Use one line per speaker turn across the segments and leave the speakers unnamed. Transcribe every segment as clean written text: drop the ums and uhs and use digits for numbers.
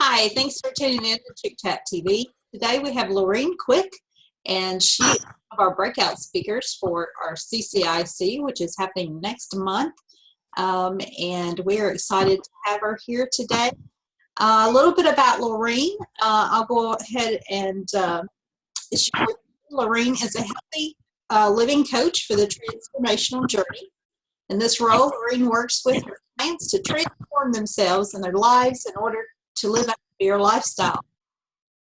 Hi, thanks for tuning in to Chick Chat TV. Today we have Laureen Quick, and she is one of our breakout speakers for our CCIC, which is happening next month. And we're excited to have her here today. A little bit about Laureen. I'll go ahead and share with you. Laureen is a healthy living coach for the Transformational Journey. In this role, Laureen works with her clients to transform themselves and their lives in order to live a happier lifestyle.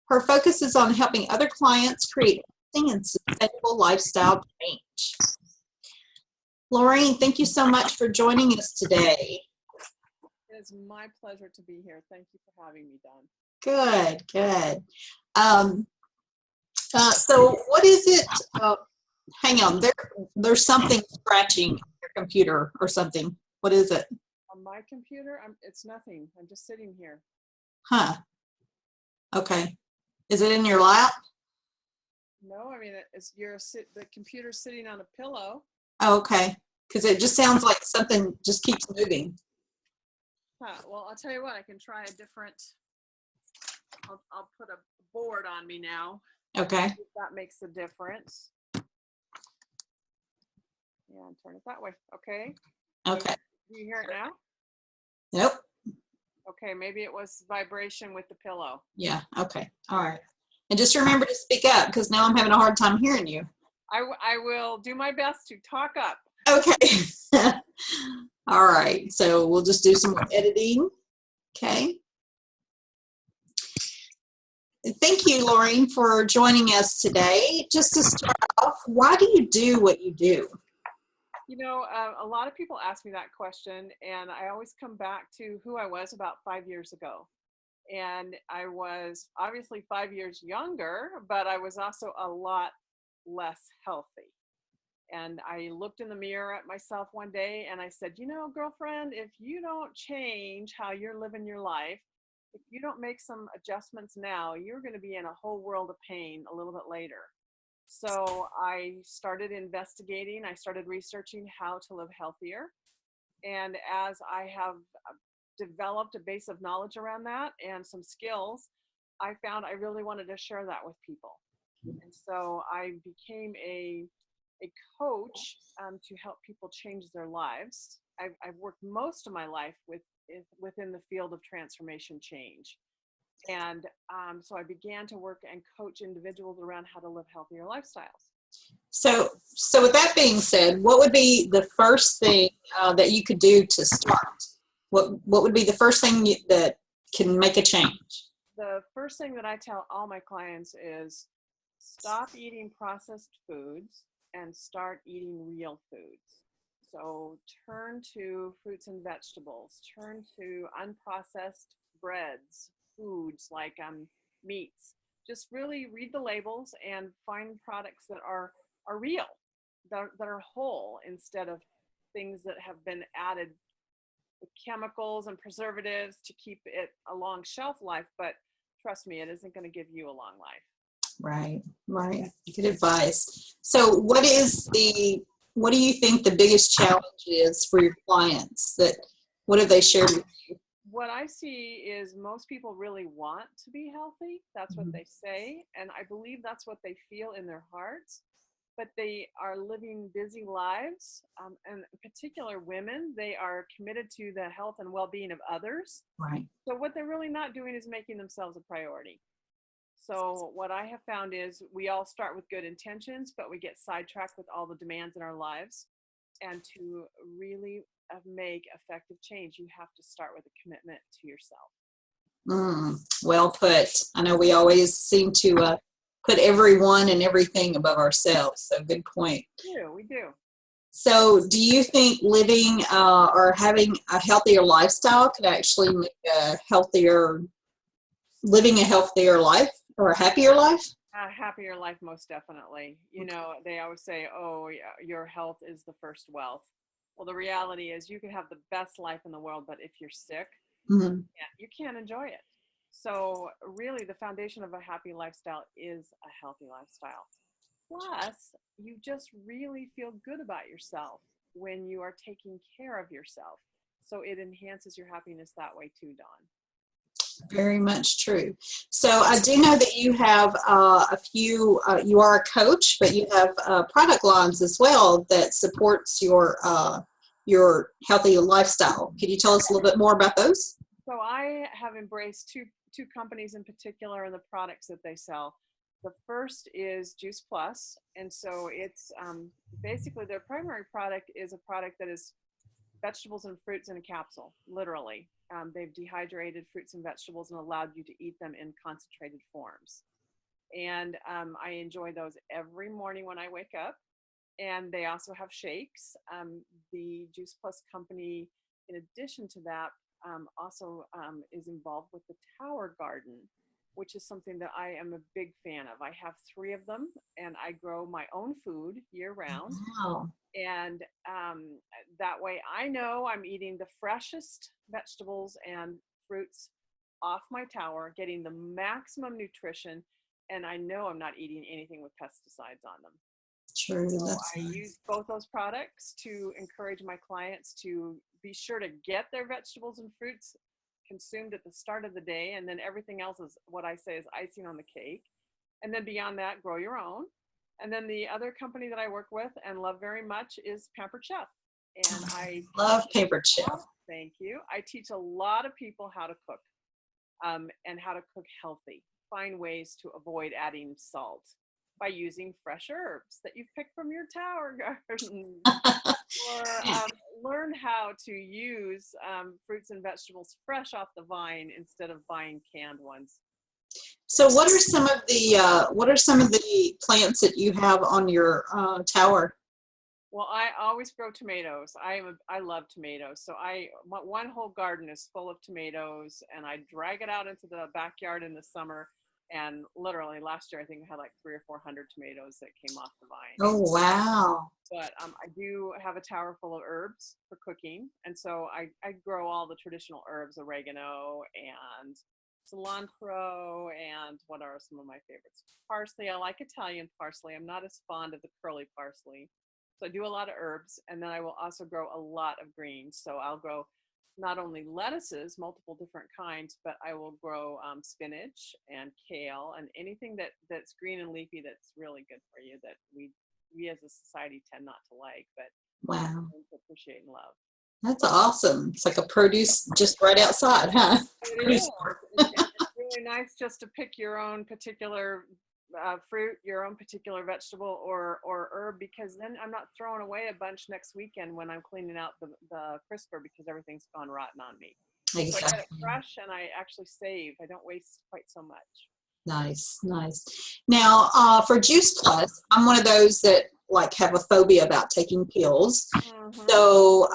Her focus is on helping other clients create lasting and sustainable lifestyle change. Laureen, thank you so much for joining us today.
It is my pleasure to be here. Thank you for having me, Dawn.
Good, good. So what is it? Hang on, there's something scratching on your computer or something. What is it?
On my computer, it's nothing. I'm just sitting here.
Huh. Okay. Is it in your lap?
No, I mean, the computer's sitting on a pillow.
Oh, okay. Because it just sounds like something just keeps moving.
Huh. Well, I'll tell you what, I can try a different, I'll put a board on me now.
Okay.
If that makes a difference. Yeah, and turn it that way. Okay.
Okay.
Do you hear it now?
Nope.
Okay, maybe it was vibration with the pillow.
Yeah. Okay. All right. And just remember to speak up because now I'm having a hard time hearing you.
I will do my best to talk up.
Okay. All right. So we'll just do some more editing. Okay. Thank you, Laureen, for joining us today. Just to start off, why do you do what you do?
You know, a lot of people ask me that question, and I always come back to who I was about 5 years ago. And I was obviously 5 years younger, but I was also a lot less healthy. And I looked in the mirror at myself one day and I said, you know, girlfriend, if you don't change how you're living your life, if you don't make some adjustments now, you're going to be in a whole world of pain a little bit later. So I started investigating, I started researching how to live healthier. And as I have developed a base of knowledge around that and some skills, I found I really wanted to share that with people. And so I became a coach to help people change their lives. I've worked most of my life within the field of transformation change. And so I began to work and coach individuals around how to live healthier lifestyles.
So with that being said, what would be the first thing that you could do to start? What would be the first thing that can make a change?
The first thing that I tell all my clients is stop eating processed foods and start eating real foods. So turn to fruits and vegetables, turn to unprocessed breads, foods like meats. Just really read the labels and find products that are real, that are whole, instead of things that have been added with chemicals and preservatives to keep it a long shelf life. But trust me, it isn't going to give you a long life.
Right, right. Good advice. So what do you think the biggest challenge is for your clients? What have they shared with you?
What I see is most people really want to be healthy. That's what they say. And I believe that's what they feel in their hearts. But they are living busy lives. And in particular, women, they are committed to the health and well-being of others.
Right.
So what they're really not doing is making themselves a priority. So what I have found is we all start with good intentions, but we get sidetracked with all the demands in our lives. And to really make effective change, you have to start with a commitment to yourself.
Well put. I know we always seem to put everyone and everything above ourselves. So good point.
We do.
So do you think living or having a healthier lifestyle could actually make living a healthier life or a happier life?
A happier life, most definitely. You know, they always say, oh, your health is the first wealth. Well, the reality is you can have the best life in the world, but if you're sick, you can't enjoy it. So really the foundation of a happy lifestyle is a healthy lifestyle. Plus, you just really feel good about yourself when you are taking care of yourself. So it enhances your happiness that way too, Dawn.
Very much true. So I do know that you have a few, you are a coach, but you have product lines as well that supports your healthy lifestyle. Can you tell us a little bit more about those?
So I have embraced two companies in particular and the products that they sell. The first is Juice Plus, and so it's basically their primary product is a product that is vegetables and fruits in a capsule, literally. They've dehydrated fruits and vegetables and allowed you to eat them in concentrated forms. And I enjoy those every morning when I wake up. And they also have shakes. The Juice Plus company, in addition to that, also is involved with the Tower Garden, which is something that I am a big fan of. I have 3 of them, and I grow my own food year round.
Wow.
And that way I know I'm eating the freshest vegetables and fruits off my tower, getting the maximum nutrition, and I know I'm not eating anything with pesticides on them.
True.
So
That's
I
nice.
use both those products to encourage my clients to be sure to get their vegetables and fruits consumed at the start of the day, and then everything else is what I say is icing on the cake. And then beyond that, grow your own. And then the other company that I work with and love very much is Pampered Chef. And I
Love
teach
Pampered
a
Chef.
lot, thank you. I teach a lot of people how to cook and how to cook healthy. Find ways to avoid adding salt by using fresh herbs that you've picked from your tower garden. Or learn how to use fruits and vegetables fresh off the vine instead of buying canned ones.
So what are some of the plants that you have on your tower?
Well, I always grow tomatoes. I love tomatoes. So one whole garden is full of tomatoes, and I drag it out into the backyard in the summer. And literally last year, I think I had like 300 or 400 tomatoes that came off the vine.
Oh, wow.
But I do have a tower full of herbs for cooking. And so I grow all the traditional herbs, oregano and cilantro, and what are some of my favorites? Parsley. I like Italian parsley. I'm not as fond of the curly parsley. So I do a lot of herbs, and then I will also grow a lot of greens. So I'll grow not only lettuces, multiple different kinds, but I will grow spinach and kale and anything that's green and leafy that's really good for you that we as a society tend not to like, but
Wow.
appreciate and love.
That's awesome. It's like a produce just right outside, huh?
It is. It's really nice just to pick your own particular fruit, your own particular vegetable or herb, because then I'm not throwing away a bunch next weekend when I'm cleaning out the crisper because everything's gone rotten on me.
Exactly.
So I get it fresh and I actually save. I don't waste quite so much.
Nice, nice. Now, for Juice Plus, I'm one of those that like have a phobia about taking pills.
Mm-hmm.
So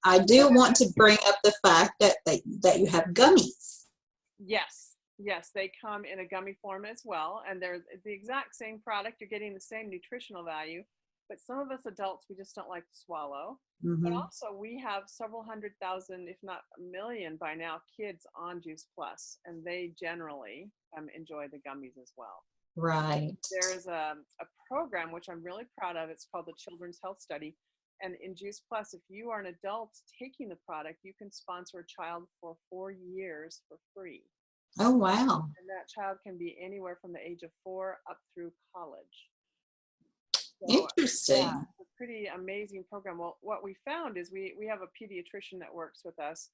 I do want to bring up the fact that you have gummies.
Yes, they come in a gummy form as well, and they're the exact same product. You're getting the same nutritional value, but some of us adults, we just don't like to swallow. But
Mm-hmm.
also we have several 100,000, if not a million by now, kids on Juice Plus, and they generally enjoy the gummies as well.
Right.
There's a program which I'm really proud of. It's called the Children's Health Study. And in Juice Plus, if you are an adult taking the product, you can sponsor a child for 4 years for free.
Oh, wow.
And that child can be anywhere from the age of 4 up through college. So,
Interesting.
yeah, it's a pretty amazing program. Well, what we found is we have a pediatrician that works with us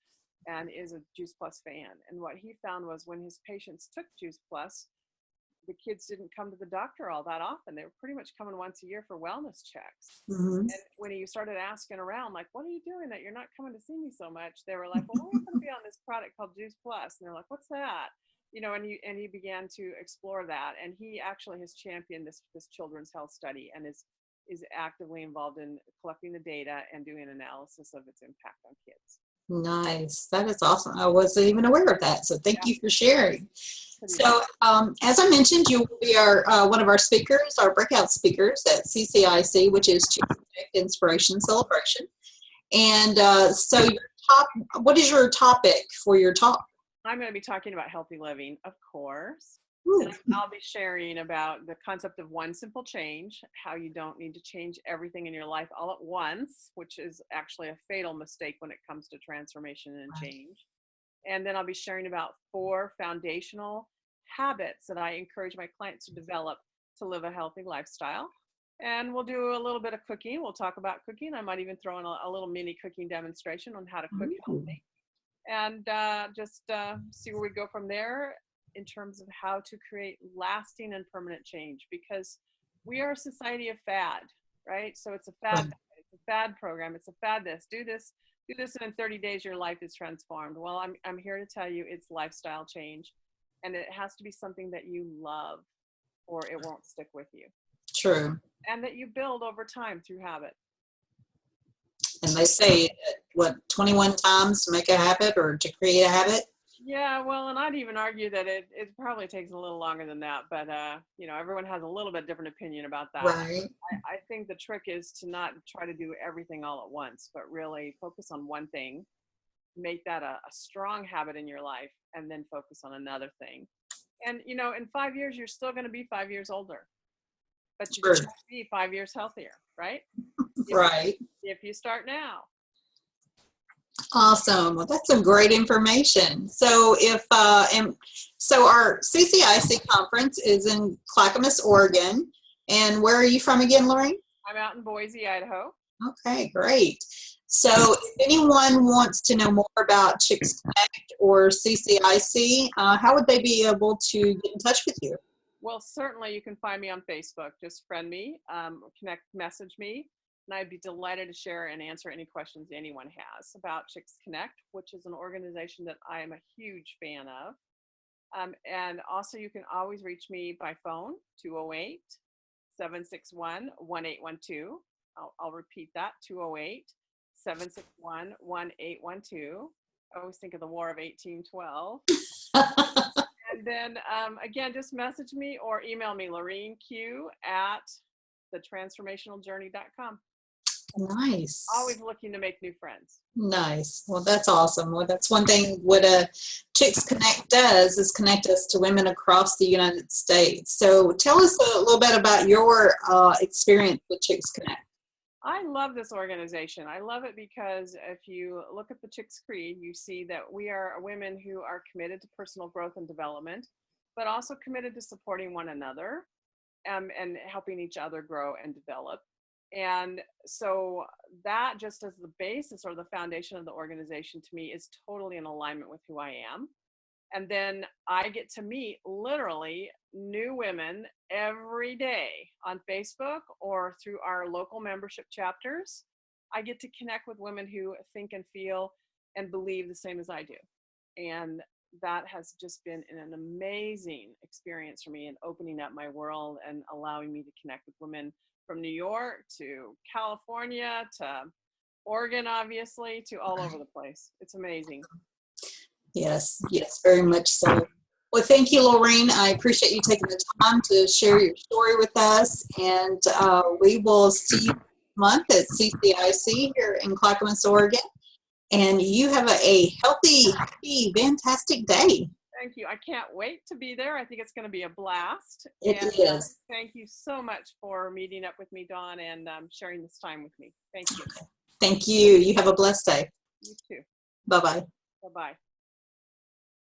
and is a Juice Plus fan. And what he found was when his patients took Juice Plus, the kids didn't come to the doctor all that often. They were pretty much coming once a year for wellness checks.
Mm-hmm.
And when he started asking around, like, what are you doing that you're not coming to see me so much? They were like, well, we're going to be on this product called Juice Plus. And they're like, what's that? You know, and he began to explore that. And he actually has championed this children's health study and is actively involved in collecting the data and doing analysis of its impact on kids.
Nice. That is awesome. I wasn't even aware of that. So thank you for sharing. So as I mentioned, you will be one of our speakers, our breakout speakers at CCIC, which is Inspiration Celebration. And so what is your topic for your talk?
I'm going to be talking about healthy living, of course.
Ooh.
And I'll be sharing about the concept of one simple change, how you don't need to change everything in your life all at once, which is actually a fatal mistake when it comes to transformation and change. And then I'll be sharing about 4 foundational habits that I encourage my clients to develop to live a healthy lifestyle. And we'll do a little bit of cooking. We'll talk about cooking. I might even throw in a little mini cooking demonstration on how to cook
Ooh.
healthy. And just see where we go from there in terms of how to create lasting and permanent change, because we are a society of fad, right? So it's a fad, it's a fad program, it's a fad this, do this, and in 30 days your life is transformed. Well, I'm here to tell you it's lifestyle change, and it has to be something that you love or it won't stick with you.
True.
And that you build over time through habit.
And they say, what, 21 times to make a habit or to create a habit?
Yeah, well, and I'd even argue that it probably takes a little longer than that, but you know, everyone has a little bit different opinion about that.
Right.
I think the trick is to not try to do everything all at once, but really focus on one thing, make that a strong habit in your life, and then focus on another thing. And you know, in 5 years, you're still going to be 5 years older, but you
Sure.
just have to be 5 years healthier, right?
Right.
If you start now.
Awesome. Well, that's some great information. So so our CCIC conference is in Clackamas, Oregon. And where are you from again, Laureen?
I'm out in Boise, Idaho.
Okay, great. So if anyone wants to know more about Chicks Connect or CCIC, how would they be able to get in touch with you?
Well, certainly you can find me on Facebook. Just friend me, message me, and I'd be delighted to share and answer any questions anyone has about Chicks Connect, which is an organization that I am a huge fan of. And also you can always reach me by phone, 208-761-1812. I'll repeat that, 208-761-1812. I always think of the War of 1812. And then, again, just message me or email me, LaureenQ@thetransformationaljourney.com.
Nice.
Always looking to make new friends.
Nice. Well, that's awesome. Well, that's one thing what Chicks Connect does is connect us to women across the United States. So tell us a little bit about your experience with Chicks Connect.
I love this organization. I love it because if you look at the Chicks Creed, you see that we are women who are committed to personal growth and development, but also committed to supporting one another and helping each other grow and develop. And so that, just as the basis or the foundation of the organization, to me is totally in alignment with who I am. And then I get to meet literally new women every day on Facebook or through our local membership chapters. I get to connect with women who think and feel and believe the same as I do. And that has just been an amazing experience for me in opening up my world and allowing me to connect with women from New York to California to Oregon, obviously, to all over the place. It's amazing.
Yes, yes, very much so. Well, thank you, Laureen. I appreciate you taking the time to share your story with us. And we will see you next month at CCIC here in Clackamas, Oregon. And you have a healthy, happy, fantastic day.
Thank you. I can't wait to be there. I think it's going to be a blast.
It is.
Thank you so much for meeting up with me, Dawn, and sharing this time with me. Thank you.
Thank you. You have a blessed day.
You too.
Bye-bye.
Bye-bye.